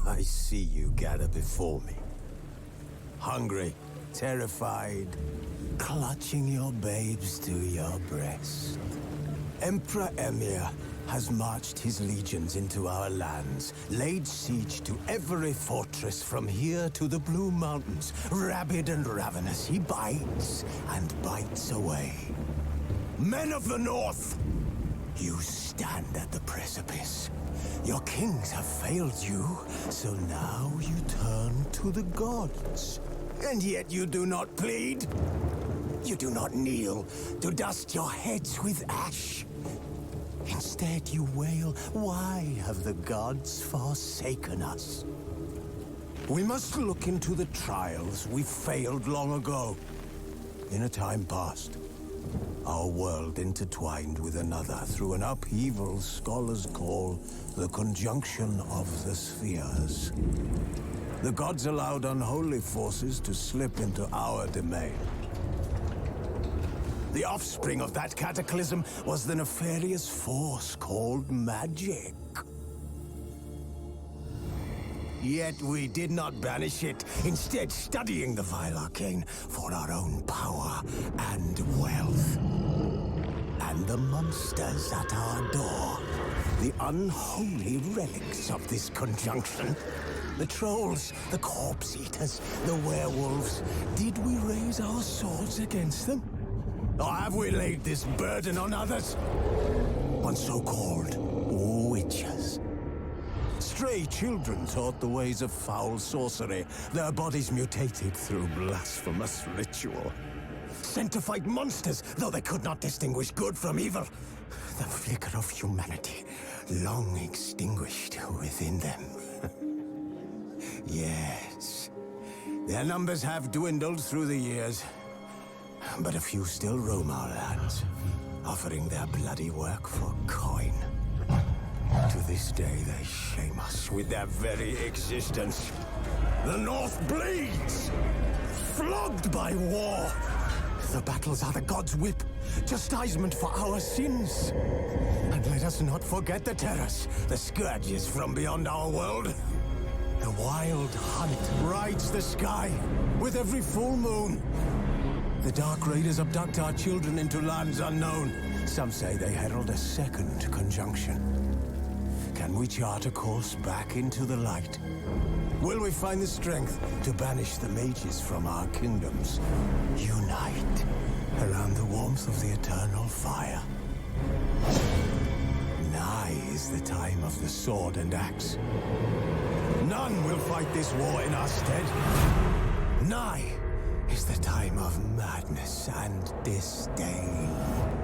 I see you gather before me. Hungry, terrified, clutching your babes to your breast. Emperor Emir has marched his legions into our lands, laid siege to every fortress from here to the Blue Mountains. Rabid and ravenous, he bites and bites away. Men of the North, you stand at the precipice. Your kings have failed you, so now you turn to the gods. And yet you do not plead. You do not kneel to dust your heads with ash. Instead you wail, why have the gods forsaken us? We must look into the trials we failed long ago. In a time past, our world intertwined with another through an upheaval scholars call the conjunction of the spheres. The gods allowed unholy forces to slip into our domain. The offspring of that cataclysm was the nefarious force called magic. Yet we did not banish it, instead studying the vile arcane for our own power and wealth. And the monsters at our door, the unholy relics of this conjunction. The trolls, the corpse eaters, the werewolves. Did we raise our swords against them? Or have we laid this burden on others? On so-called witches. Stray children taught the ways of foul sorcery, their bodies mutated through blasphemous ritual. Sent to fight monsters, though they could not distinguish good from evil. The flicker of humanity, long extinguished within them. Yes, their numbers have dwindled through the years, but a few still roam our lands, offering their bloody work for coin. To this day, they shame us with their very existence. The North bleeds, flogged by war. The battles are the gods' whip, chastisement for our sins. And let us not forget the terrors, the scourges from beyond our world. The wild hunt rides the sky with every full moon. The Dark Raiders abduct our children into lands unknown. Some say they herald a second conjunction. Can we chart a course back into the light? Will we find the strength to banish the mages from our kingdoms? Unite around the warmth of the eternal fire. Nigh is the time of the sword and axe. None will fight this war in our stead. Nigh is the time of madness and disdain.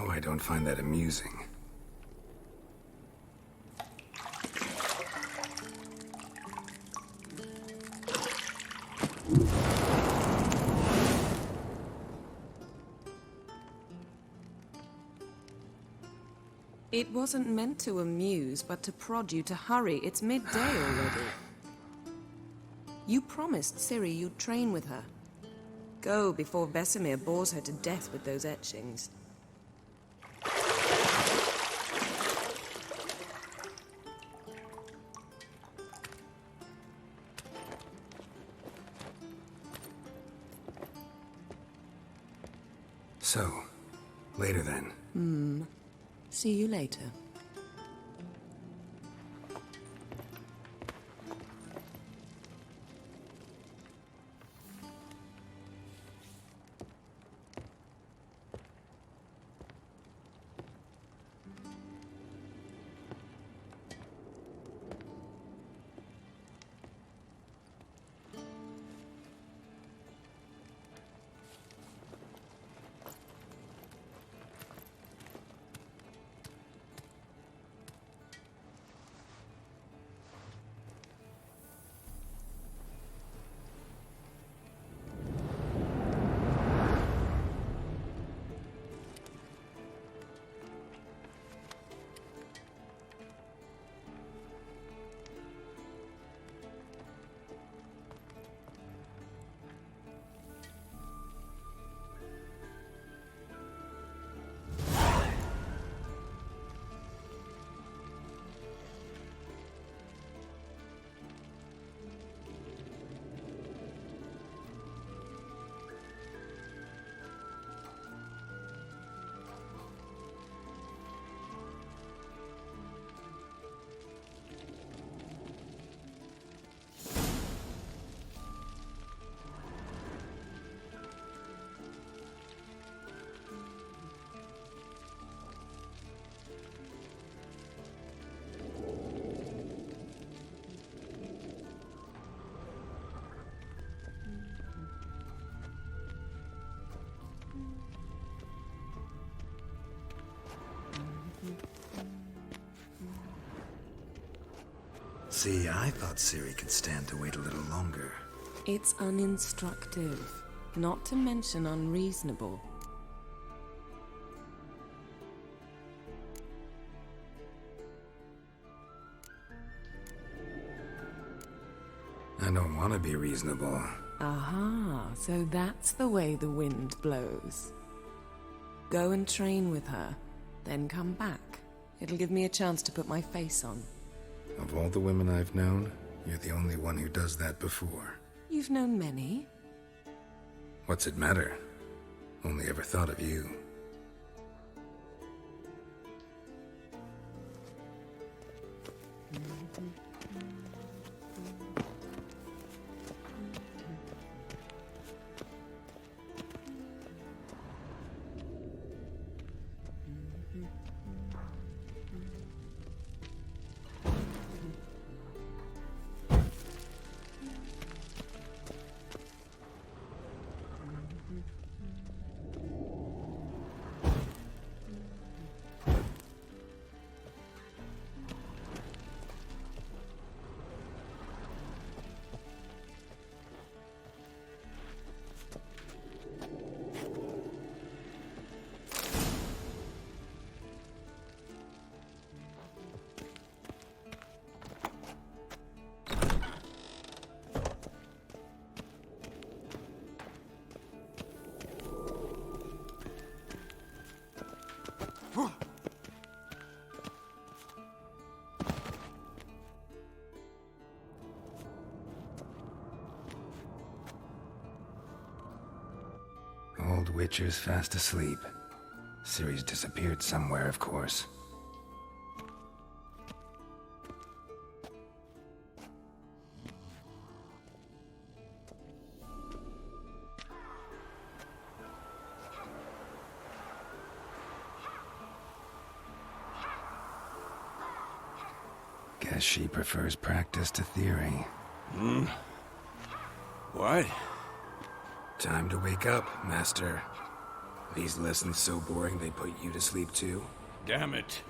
Now I don't find that amusing. It wasn't meant to amuse, but to prod you to hurry. It's midday already. You promised Ciri you'd train with her. Go before Vesemir bores her to death with those etchings. So, later then. See you later. See, I thought Ciri could stand to wait a little longer. It's uninstructive, not to mention unreasonable. I don't want to be reasonable. Aha, so that's the way the wind blows. Go and train with her, then come back. It'll give me a chance to put my face on. Of all the women I've known, you're the only one who does that before. You've known many. What's it matter? Only ever thought of you. Old Witcher's fast asleep. Ciri's disappeared somewhere, of course. Guess she prefers practice to theory. What? Time to wake up, Master. These lessons so boring they put you to sleep too? Damn it.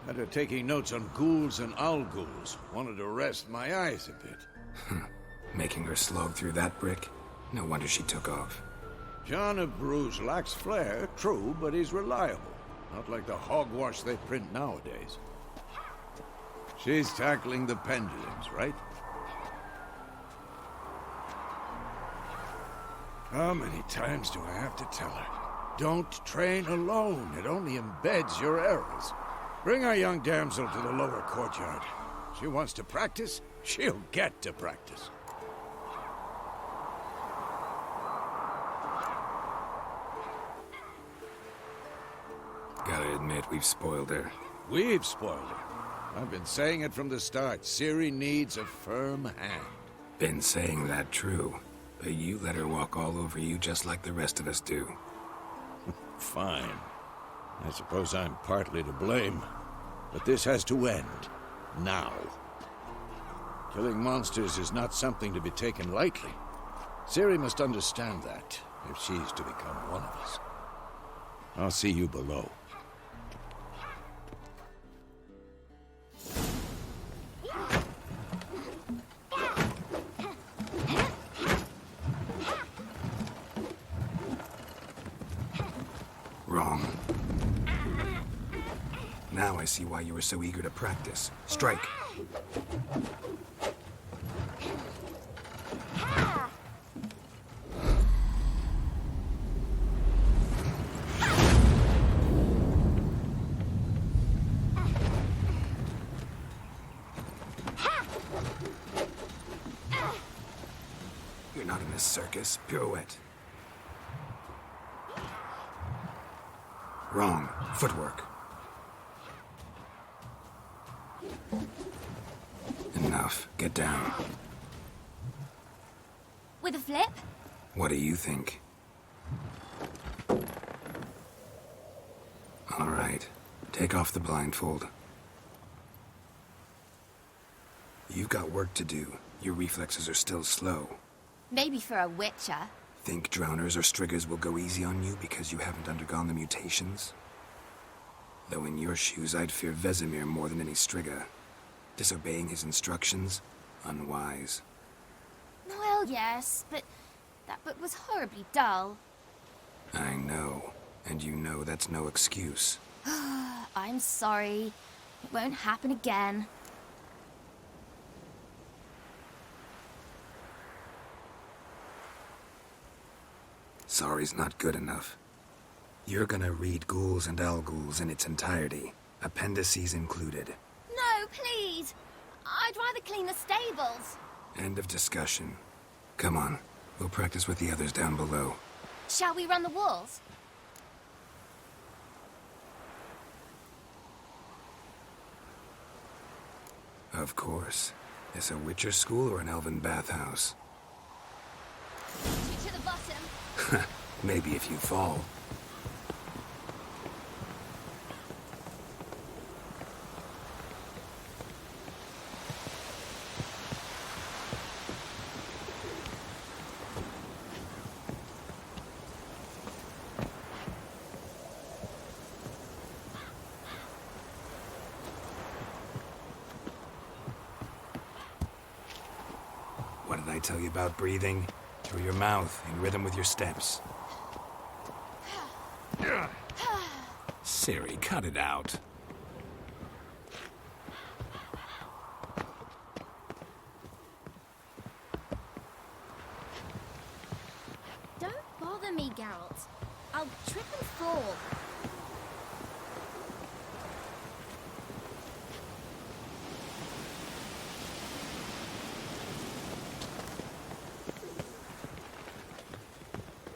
After taking notes on ghouls and owl-ghouls, wanted to rest my eyes a bit. Making her slog through that brick? No wonder she took off. John of Bruges lacks flair, true, but he's reliable. Not like the hogwash they print nowadays. She's tackling the pendulums, right? How many times do I have to tell her? Don't train alone. It only embeds your errors. Bring our young damsel to the lower courtyard. She wants to practice, she'll get to practice. Gotta admit, we've spoiled her. We've spoiled her. I've been saying it from the start. Ciri needs a firm hand. Been saying that true, but you let her walk all over you just like the rest of us do. Fine. I suppose I'm partly to blame. But this has to end. Now. Killing monsters is not something to be taken lightly. Ciri must understand that, if she's to become one of us. I'll see you below. Wrong. Now I see why you were so eager to practice. Strike. You're not in this circus. Pirouette. Wrong. Footwork. Enough. Get down. With a flip? What do you think? All right. Take off the blindfold. You've got work to do. Your reflexes are still slow. Maybe for a witcher. Think drowners or striggers will go easy on you because you haven't undergone the mutations? Though in your shoes, I'd fear Vesemir more than any strigger. Disobeying his instructions? Unwise. Well, yes, but that book was horribly dull. I know. And you know that's no excuse. I'm sorry. It won't happen again. Sorry's not good enough. You're gonna read Ghouls and Owl-Ghouls in its entirety, appendices included. No, please! I'd rather clean the stables. End of discussion. Come on, we'll practice with the others down below. Shall we run the walls? Of course. Is a Witcher school or an elven bathhouse? To the bottom. Maybe if you fall. What did I tell you about breathing? Through your mouth, in rhythm with your steps. Ciri, cut it out. Don't bother me, Geralt. I'll trip and fall.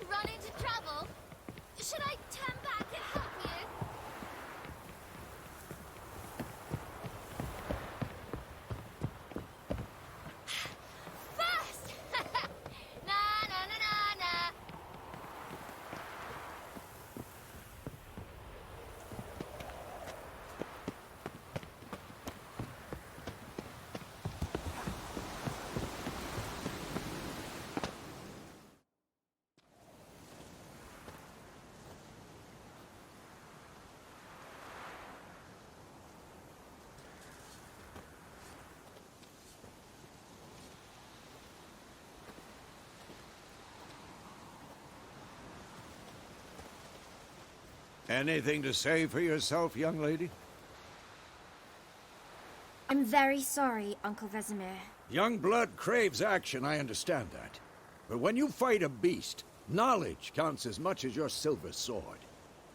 Run into trouble? Should I turn back and help you? Fast! Na na na na na. Anything to say for yourself, young lady? I'm very sorry, Uncle Vesemir. Young blood craves action, I understand that. But when you fight a beast, knowledge counts as much as your silver sword.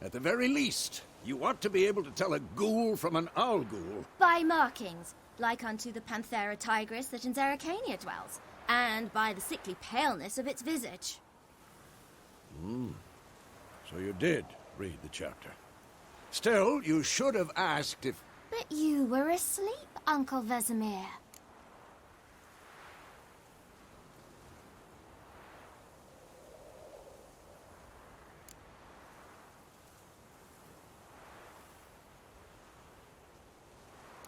At the very least, you ought to be able to tell a ghoul from an owl ghoul. By markings, like unto the Panthera tigris that in Zeracania dwells, and by the sickly paleness of its visage. So you did read the chapter. Still, you should have asked if... But you were asleep, Uncle Vesemir.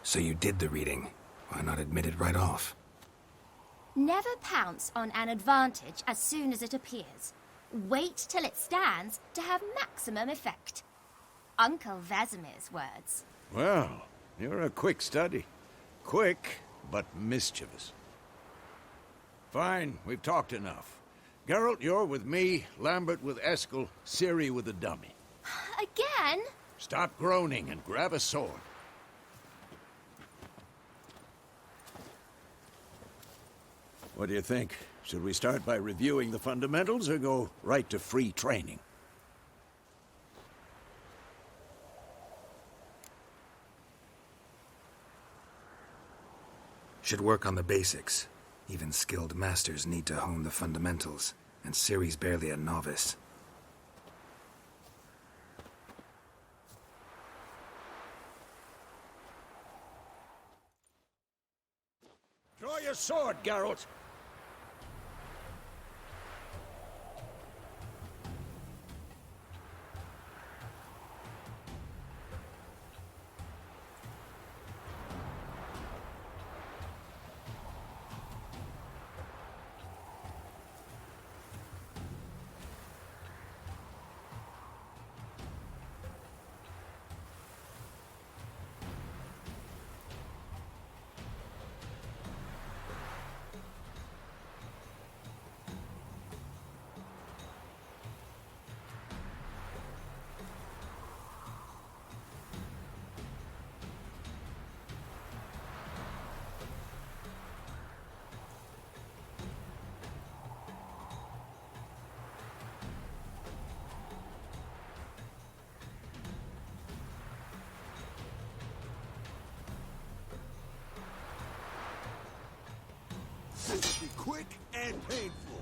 So you did the reading. Why not admit it right off? Never pounce on an advantage as soon as it appears. Wait till it stands to have maximum effect. Uncle Vesemir's words. Well, you're a quick study. Quick, but mischievous. Fine, we've talked enough. Geralt, you're with me, Lambert with Eskel, Ciri with the dummy. Again? Stop groaning and grab a sword. What do you think? Should we start by reviewing the fundamentals or go right to free training? Should work on the basics. Even skilled masters need to hone the fundamentals, and Ciri's barely a novice. Draw your sword, Geralt! This will be quick and painful.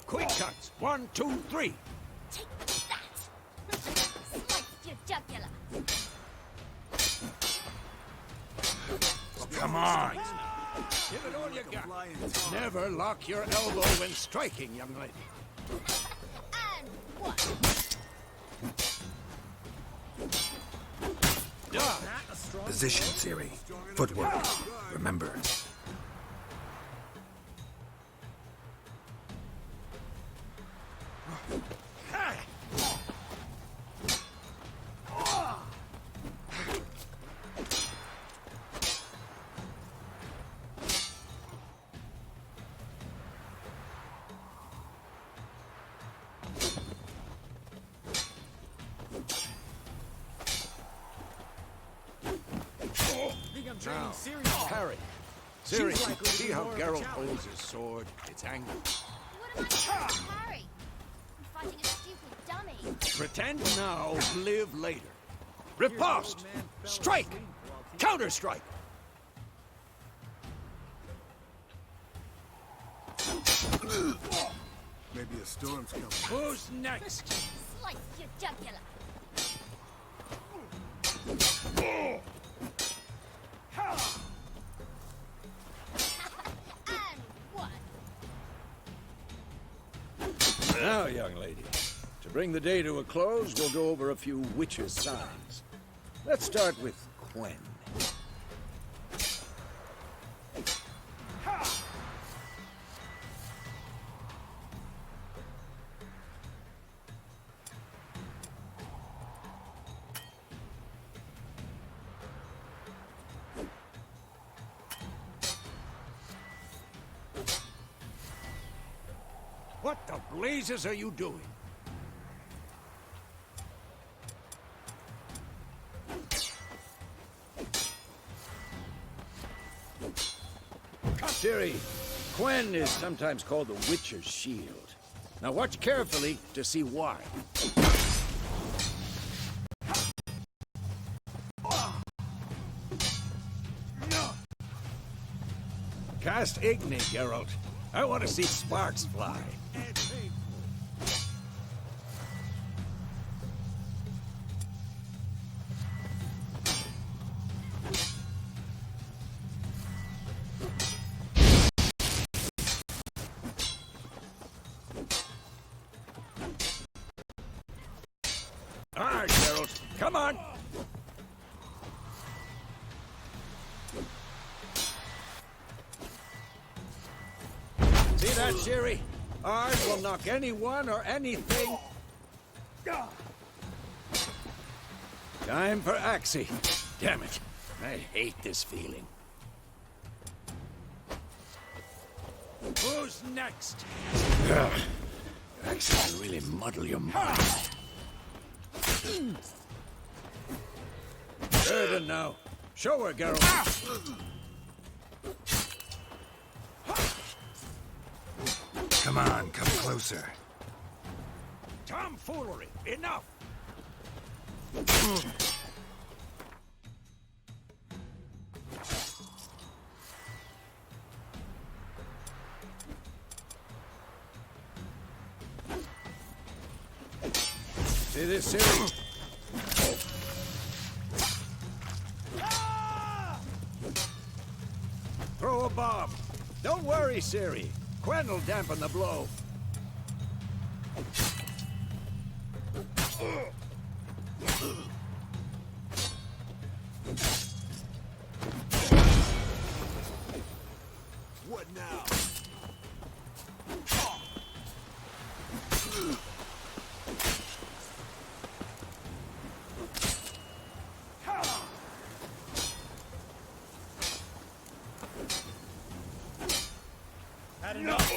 Quick cuts! 1, 2, 3! Take that! Slice your jugular! Oh, come on! Give it all you got. Never lock your elbow when striking, young lady. And what? Done. Position, Ciri. Footwork. Remember. Now, parry. Ciri, see how Geralt holds his sword? It's angled. What am I supposed to parry? I'm fighting a stupid dummy. Pretend now, live later. Riposte! Strike! Counter-strike! Maybe a storm's coming. Who's next? Slice your jugular! And what? Now, young lady, to bring the day to a close, we'll go over a few witches' signs. Let's start with Quen. What the blazes are you doing? Siri, Quen is sometimes called the Witcher's Shield. Now watch carefully to see why. Cast Igni, Geralt. I want to see sparks fly. All right, Geralt, come on! See that, Siri? Ours will knock anyone or anything. Time for Axie. Damn it. I hate this feeling. Who's next? Axie will really muddle your mind. Good now. Show her, Geralt. Come on, come closer. Tomfoolery! Enough! See this, Siri? Throw a bomb. Don't worry, Siri. Quen will dampen the blow. What now? Had enough.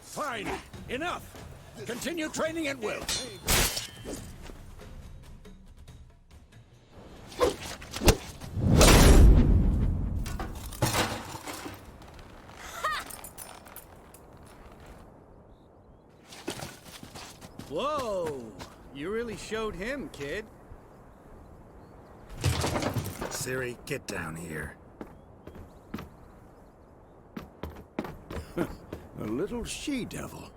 Fine. Enough. Continue training at will. Whoa! You really showed him, kid. Ciri, get down here. A little she-devil.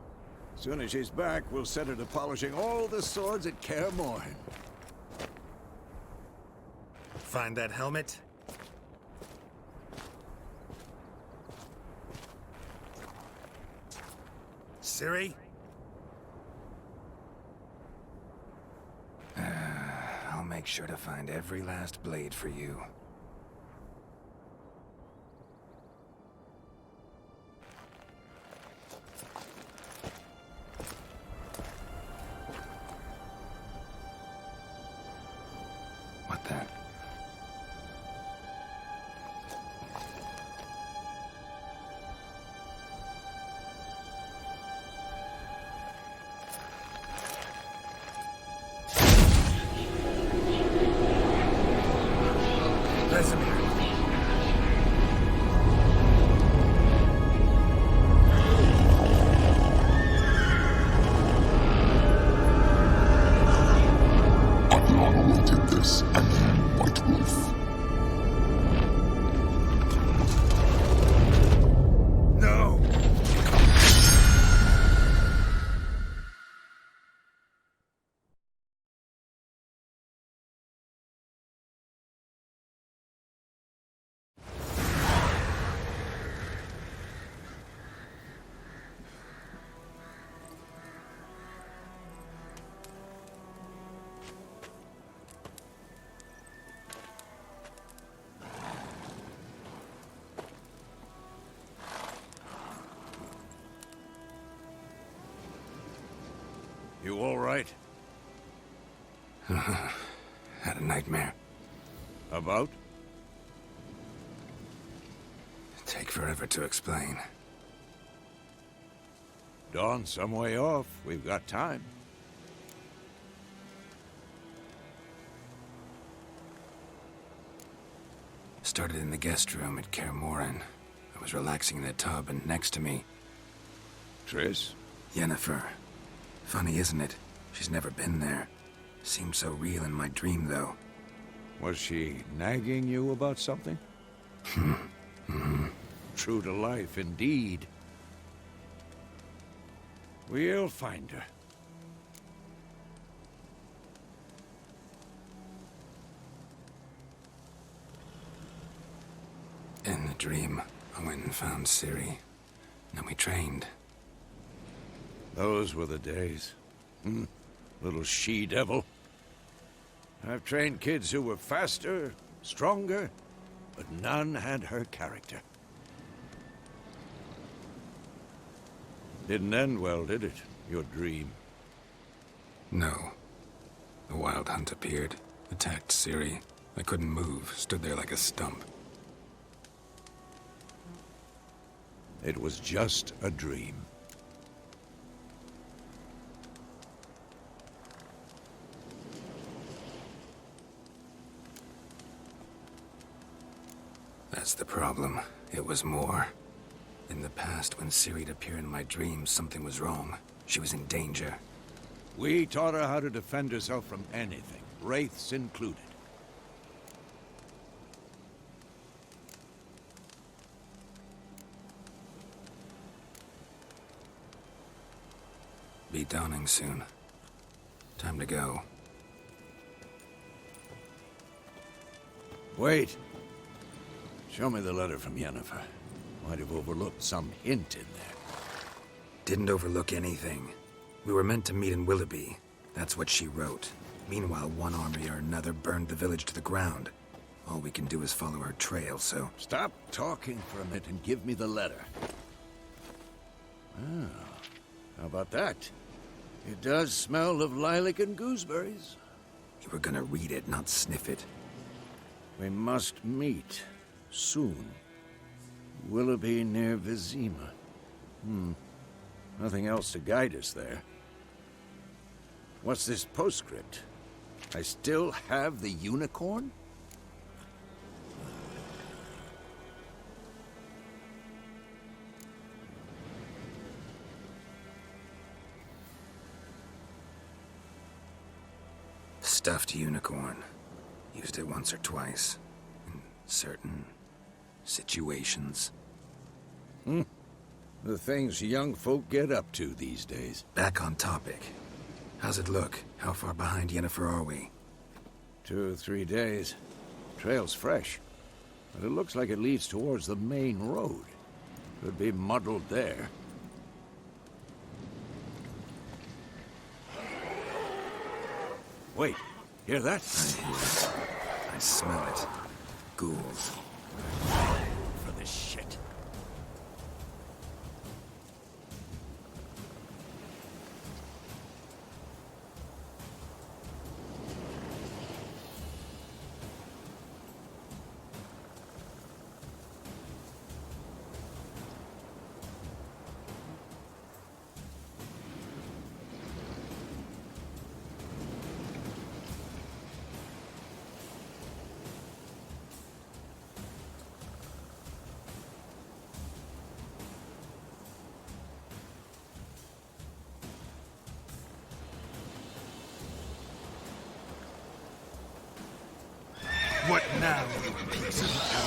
Soon as she's back, we'll set her to polishing all the swords at Kaer Morhen. Find that helmet? Ciri? I'll make sure to find every last blade for you. What the? Vesemir. Adriano did this, and then White Wolf. No! You all right? Had a nightmare. About? Take forever to explain. Dawn's some way off. We've got time. Started in the guest room at Kaer Morhen. I was relaxing in the tub, and next to me, Triss? Yennefer. Funny, isn't it? She's never been there. Seemed so real in my dream, though. Was she nagging you about something? True to life, indeed. We'll find her. In the dream, I went and found Ciri. Then we trained. Those were the days. Little she-devil. I've trained kids who were faster, stronger, but none had her character. Didn't end well, did it? Your dream? No. The Wild Hunt appeared, attacked Ciri. I couldn't move, stood there like a stump. It was just a dream. That's the problem. It was more. In the past, when Ciri'd appear in my dreams, something was wrong. She was in danger. We taught her how to defend herself from anything, wraiths included. Be dawning soon. Time to go. Wait. Show me the letter from Yennefer. Might have overlooked some hint in there. Didn't overlook anything. We were meant to meet in Willoughby. That's what she wrote. Meanwhile, one army or another burned the village to the ground. All we can do is follow her trail, so... Stop talking for a minute and give me the letter. Ah, how about that? It does smell of lilac and gooseberries. You were gonna read it, not sniff it. We must meet. Soon. Willoughby near Vizima. Nothing else to guide us there. What's this postscript? I still have the unicorn? Stuffed unicorn. Used it once or twice. In certain situations. The things young folk get up to these days. Back on topic. How's it look? How far behind Yennefer are we? 2 or 3 days. Trail's fresh. But it looks like it leads towards the main road. Could be muddled there. Wait, hear that? I hear it. I smell it. Ghouls. For this shit. What now, you piece of hell?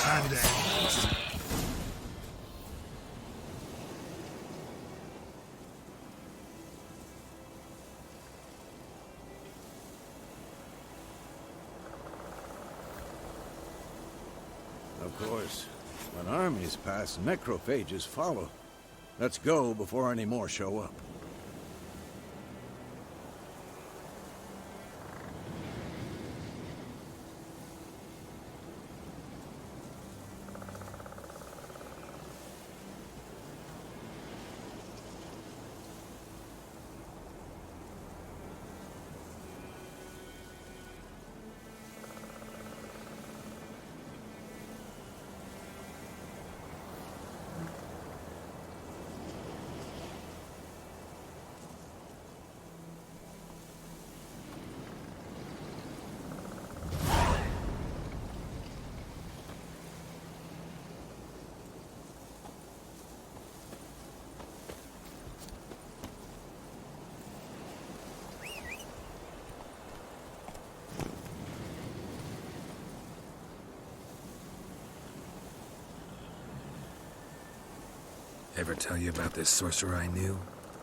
and ends. Of course, when armies pass, necrophages follow. Let's go before any more show up. Ever tell you about this sorcerer I knew?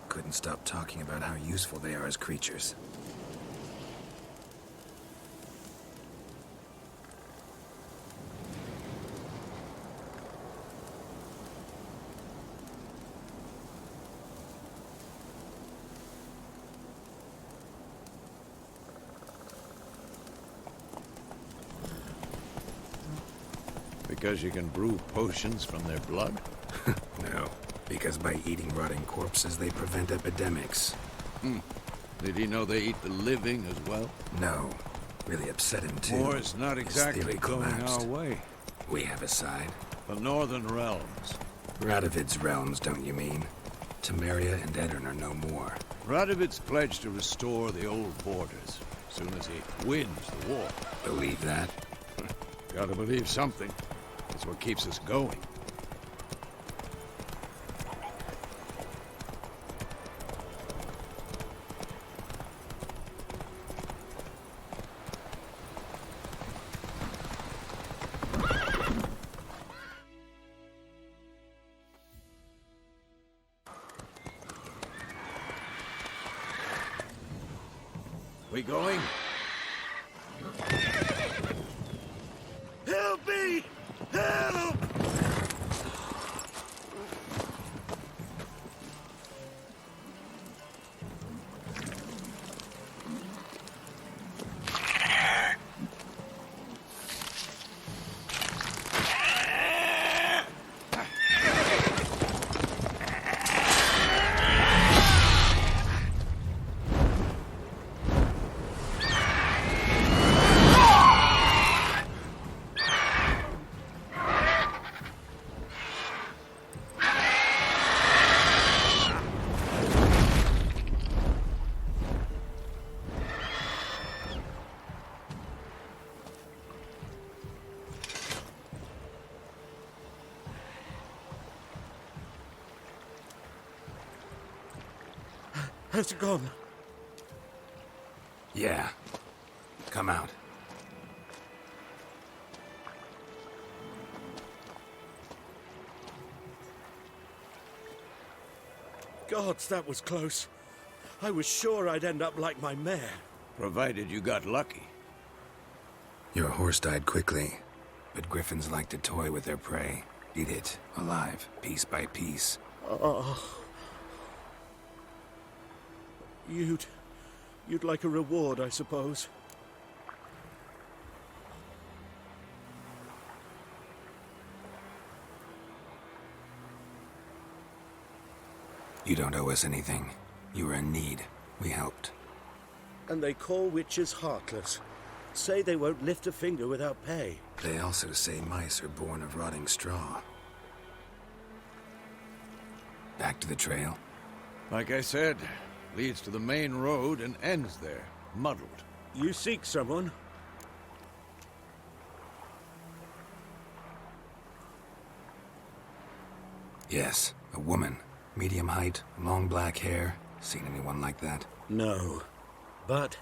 Couldn't stop talking about how useful they are as creatures. Because you can brew potions from their blood? No, because by eating rotting corpses, they prevent epidemics. Did he know they eat the living as well? No. Really upset him, too. War's not His exactly theory going collapsed. our way. We have a side. The Northern Realms. Radovid's realms, don't you mean? Temeria and Edirn are no more. Radovid's pledged to restore the old borders, as soon as he wins the war. Believe that? Gotta believe something. It's what keeps us going. We going? Help me! Help! Has it gone? Yeah. Come out. Gods, that was close. I was sure I'd end up like my mare. Provided you got lucky. Your horse died quickly, but griffins like to toy with their prey. Eat it, alive, piece by piece. Oh. You'd like a reward, I suppose. You don't owe us anything. You were in need. We helped. And they call witches heartless. Say they won't lift a finger without pay. They also say mice are born of rotting straw. Back to the trail? Like I said, leads to the main road and ends there, muddled. You seek someone? Yes, a woman. Medium height, long black hair. Seen anyone like that? No. But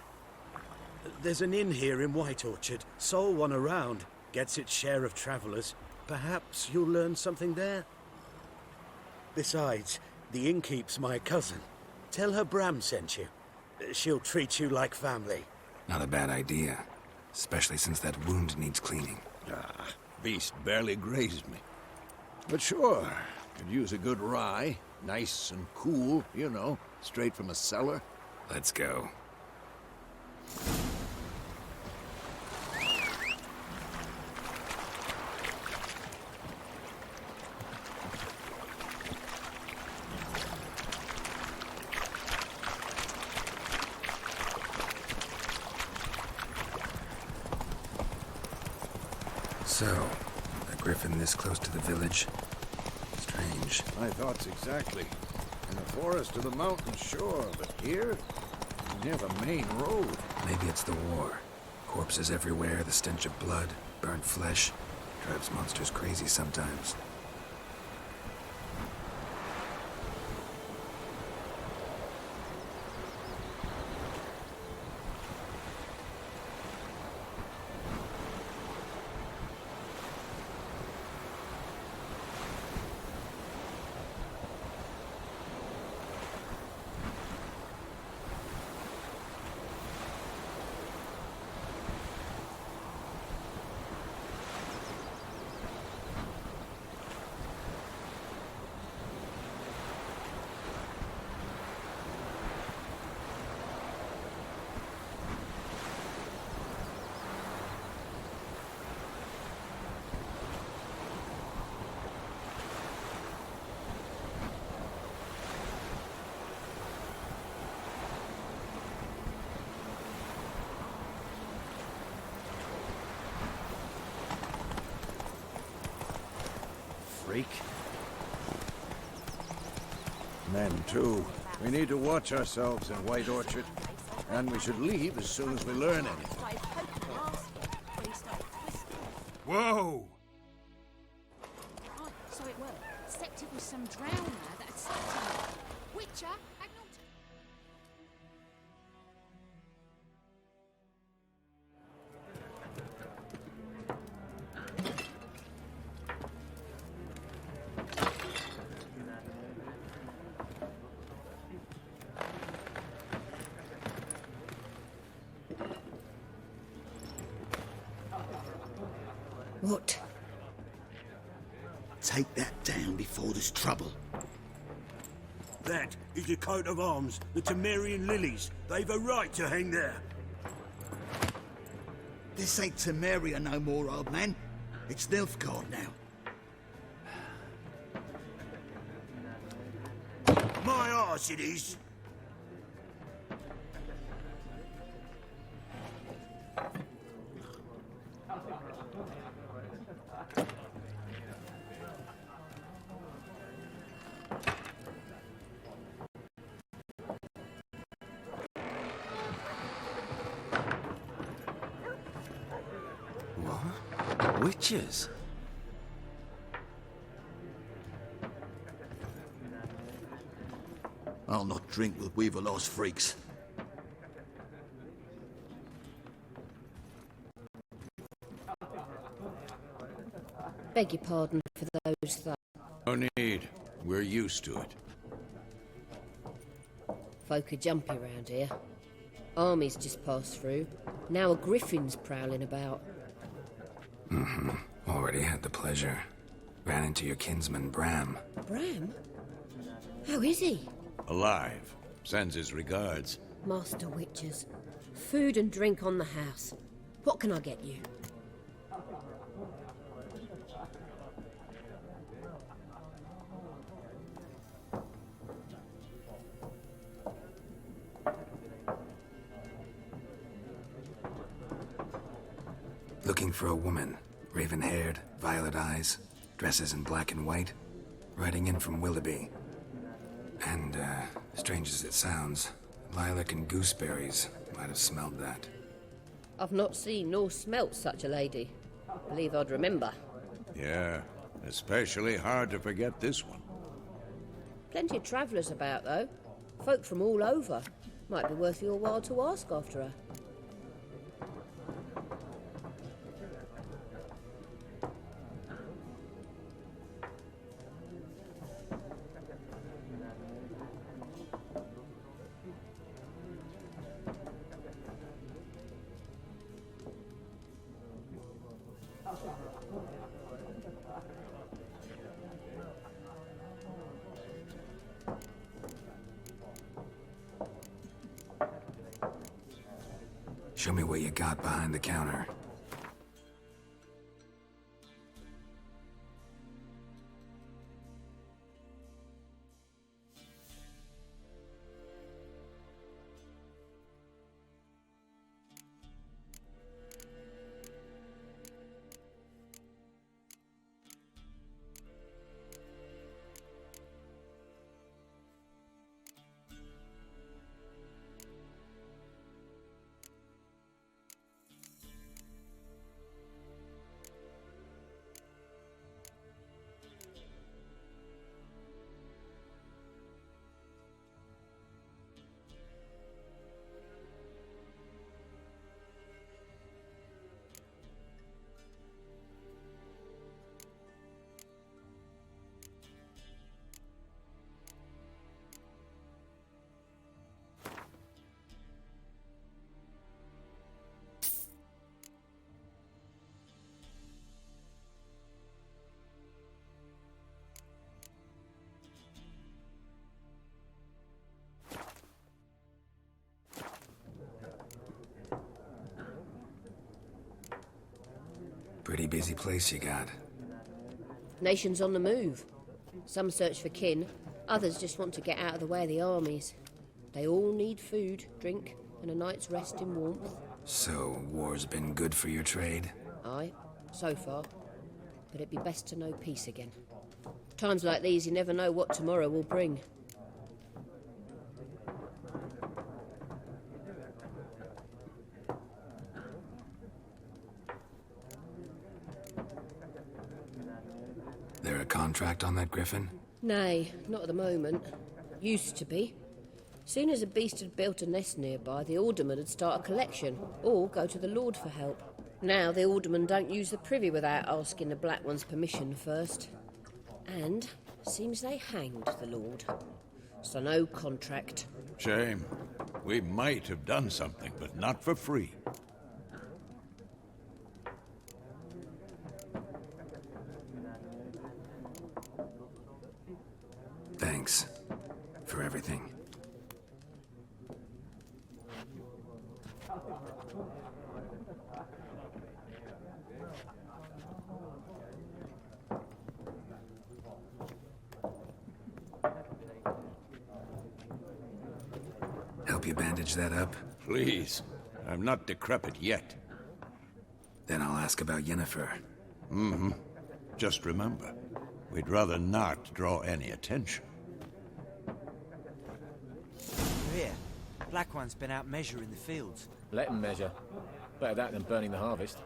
there's an inn here in White Orchard. Sole one around. Gets its share of travelers. Perhaps you'll learn something there. Besides, the innkeep's my cousin. Tell her Bram sent you. She'll treat you like family. Not a bad idea. Especially since that wound needs cleaning. Ah, beast barely grazed me. But sure, could use a good rye. Nice and cool, you know, straight from a cellar. Let's go. So, a griffin this close to the village? Strange. My thoughts exactly. In the forest or the mountain, sure, but here? Near the main road. Maybe it's the war. Corpses everywhere, the stench of blood, burnt flesh. Drives monsters crazy sometimes. Freak. Men, too. We need to watch ourselves in White Orchard. And we should leave as soon as we learn anything. Whoa! Oh, so it worked. Except it was some drowner that had stepped in. Witcher, had not... What? Take that down before there's trouble. That is a coat of arms, the Temerian lilies. They've a right to hang there. This ain't Temeria no more, old man. It's Nilfgaard now. My arse it is. What? Witches? I'll not drink with Weaver-lost freaks. Beg your pardon for those that... No need. We're used to it. Folk are jumpy round here. Armies just passed through. Now a griffin's prowling about. Already had the pleasure. Ran into your kinsman, Bram. Bram? How is he? Alive. Sends his regards. Master Witchers. Food and drink on the house. What can I get you? Looking for a woman. Raven-haired, violet eyes, dresses in black and white. Riding in from Willoughby. And, strange as it sounds, lilac and gooseberries might have smelled that. I've not seen nor smelt such a lady. Believe I'd remember. Yeah, especially hard to forget this one. Plenty of travellers about, though. Folk from all over. Might be worth your while to ask after her. Show me what you got behind the counter. Pretty busy place you got. Nations on the move. Some search for kin, others just want to get out of the way of the armies. They all need food, drink, and a night's rest in warmth. So, war's been good for your trade? Aye, so far. But it'd be best to know peace again. Times like these, you never know what tomorrow will bring. There a contract on that griffin? Nay, not at the moment. Used to be. Soon as a beast had built a nest nearby, the alderman would start a collection, or go to the Lord for help. Now the aldermen don't use the privy without asking the Black One's permission first. And seems they hanged the Lord. So no contract. Shame. We might have done something, but not for free. Thanks for everything. Help you bandage that up? Please. I'm not decrepit yet. Then I'll ask about Yennefer. Mm-hmm. Just remember, we'd rather not draw any attention. Here, Black One's been out measuring the fields. Let him measure. Better that than burning the harvest.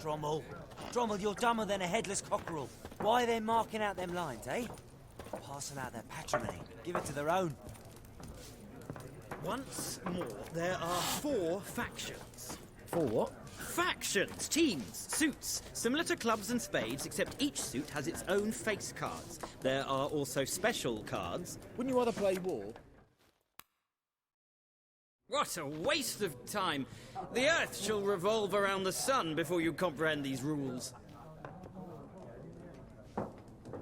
Drommel, you're dumber than a headless cockerel. Why are they marking out them lines, eh? Passing out their patrimony. Give it to their own. Once more, there are 4 factions. 4 what? Factions, teams, suits, similar to clubs and spades, except each suit has its own face cards. There are also special cards. Wouldn't you rather play war? What a waste of time! The Earth shall revolve around the sun before you comprehend these rules.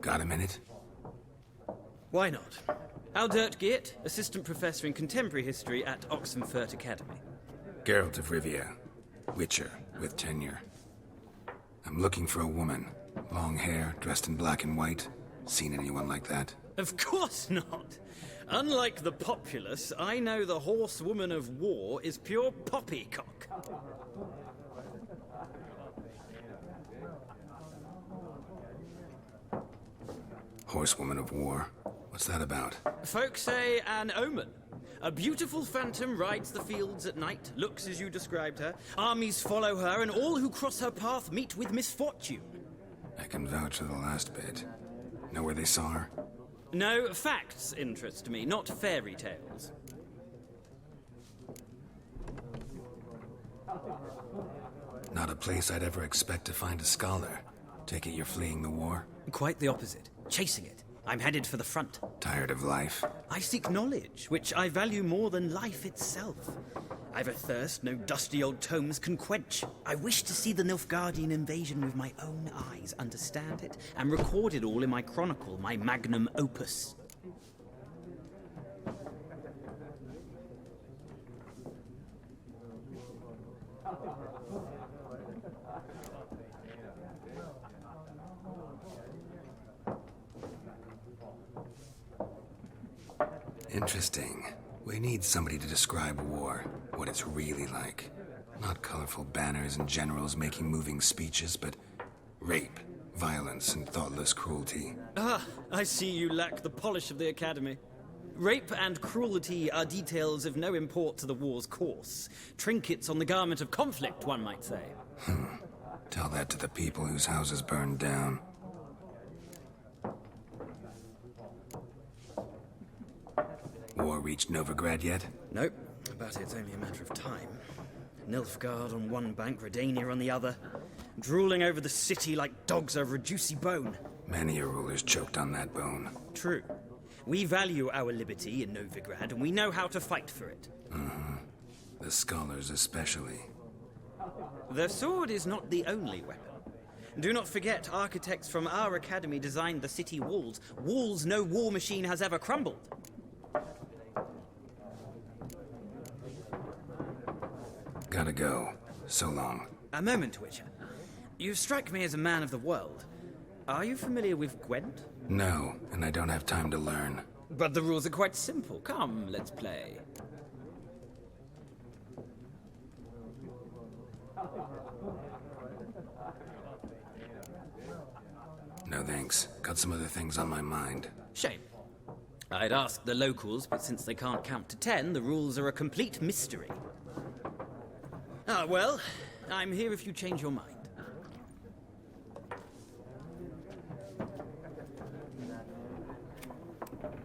Got a minute? Why not? Aldert Geert, Assistant Professor in Contemporary History at Oxenfurt Academy. Geralt of Rivia, Witcher with tenure. I'm looking for a woman. Long hair, dressed in black and white. Seen anyone like that? Of course not! Unlike the populace, I know the horsewoman of war is pure poppycock. Horsewoman of war? What's that about? Folk say an omen. A beautiful phantom rides the fields at night, looks as you described her. Armies follow her, and all who cross her path meet with misfortune. I can vouch for the last bit. Know where they saw her? No, facts interest me, not fairy tales. Not a place I'd ever expect to find a scholar. Take it you're fleeing the war? Quite the opposite. Chasing it. I'm headed for the front. Tired of life? I seek knowledge, which I value more than life itself. I've a thirst no dusty old tomes can quench. I wish to see the Nilfgaardian invasion with my own eyes, understand it, and record it all in my chronicle, my magnum opus. Interesting. We need somebody to describe war, what it's really like. Not colorful banners and generals making moving speeches, but rape, violence, and thoughtless cruelty. Ah, I see you lack the polish of the Academy. Rape and cruelty are details of no import to the war's course. Trinkets on the garment of conflict, one might say. Tell that to the people whose houses burned down. War reached Novigrad yet? Nope, but it's only a matter of time. Nilfgaard on one bank, Redania on the other, drooling over the city like dogs over a juicy bone. Many a ruler's choked on that bone. True. We value our liberty in Novigrad, and we know how to fight for it. The scholars especially. The sword is not the only weapon. Do not forget, architects from our academy designed the city walls. Walls no war machine has ever crumbled. Gotta go. So long. A moment, Witcher. You strike me as a man of the world. Are you familiar with Gwent? No, and I don't have time to learn. But the rules are quite simple. Come, let's play. No thanks. Got some other things on my mind. Shame. I'd ask the locals, but since they can't count to 10, the rules are a complete mystery. Ah, well, I'm here if you change your mind.